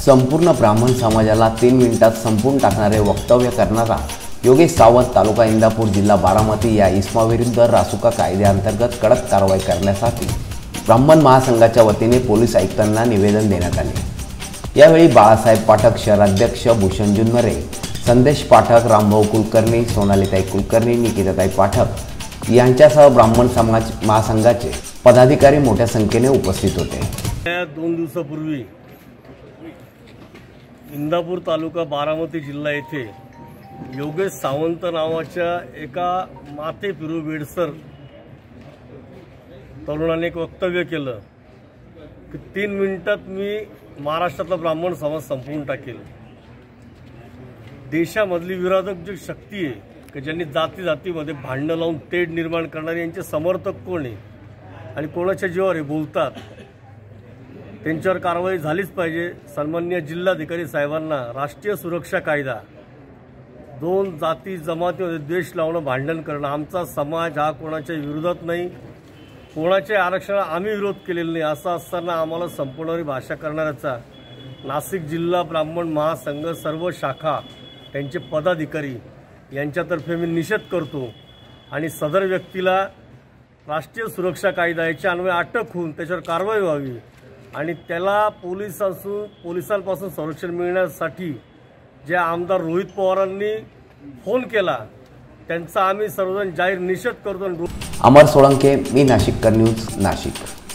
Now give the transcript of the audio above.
संपूर्ण ब्राह्मण समाजाला 3 मिनिटात संपून टाकणारे वक्तव्य करणारा योगेश सावंत तालुका इंदापूर जिल्हा बारामती या इसमाविरुद्ध रासुका कायद्याअंतर्गत कडक कारवाई करण्यासाठी ब्राह्मण महासंघाच्या वतीने पोलीस आयुक्तांना निवेदन देण्यात आले। यावेळी बाळासाहेब पाठक, शहराध्यक्ष भूषण जुन्नरे, संदेश पाठक, रामभाऊ कुलकर्णी, सोनालीताई कुलकर्णी, निकिताताई पाठक यांच्यासह ब्राह्मण समाज महासंघाचे पदाधिकारी मोठ्या संख्येने उपस्थित होते। 2 दिवसापूर्वी इंदापूर तालुका बारामती जिल्हा येथे योगेश सावंत नावाच्या एका माथे फिरू वेडसर तरुणाने एक वक्तव्य केलं की 3 मिनिटात मी महाराष्ट्रातला ब्राह्मण समाज संपवून टाकेल। देशामधली विरोधक जी शक्ती आहे की ज्यांनी जाती जातीमध्ये भांडण लावून तेढ निर्माण करणारे यांचे समर्थक कोण आहे आणि कोणाच्या जीवावर हे बोलतात, त्यांच्यावर कारवाई झालीच पाहिजे। सन्माननीय जिल्हाधिकारी साहेबांना राष्ट्रीय सुरक्षा कायदा 2 जाती जमातीमध्ये द्वेष लावणं, भांडण करणं, आमचा समाज हा कोणाच्या विरोधात नाही, कोणाच्या आरक्षणाला आम्ही विरोध केलेला नाही असं असताना आम्हाला संपवणारी भाषा करणाऱ्याचा नाशिक जिल्हा ब्राह्मण महासंघ सर्व शाखा त्यांचे पदाधिकारी यांच्यातर्फे मी निषेध करतो आणि सदर व्यक्तीला राष्ट्रीय सुरक्षा कायदा याच्या अन्वये अटक होऊन त्याच्यावर कारवाई व्हावी आणि त्याला पोलिसांपासून संरक्षण मिळण्यासाठी जे आमदार रोहित पवारांनी फोन केला त्यांचा आम्ही सर्वजण जाहीर निषेध करतो। अमर सोळंके, मी नाशिककर न्यूज, नाशिक।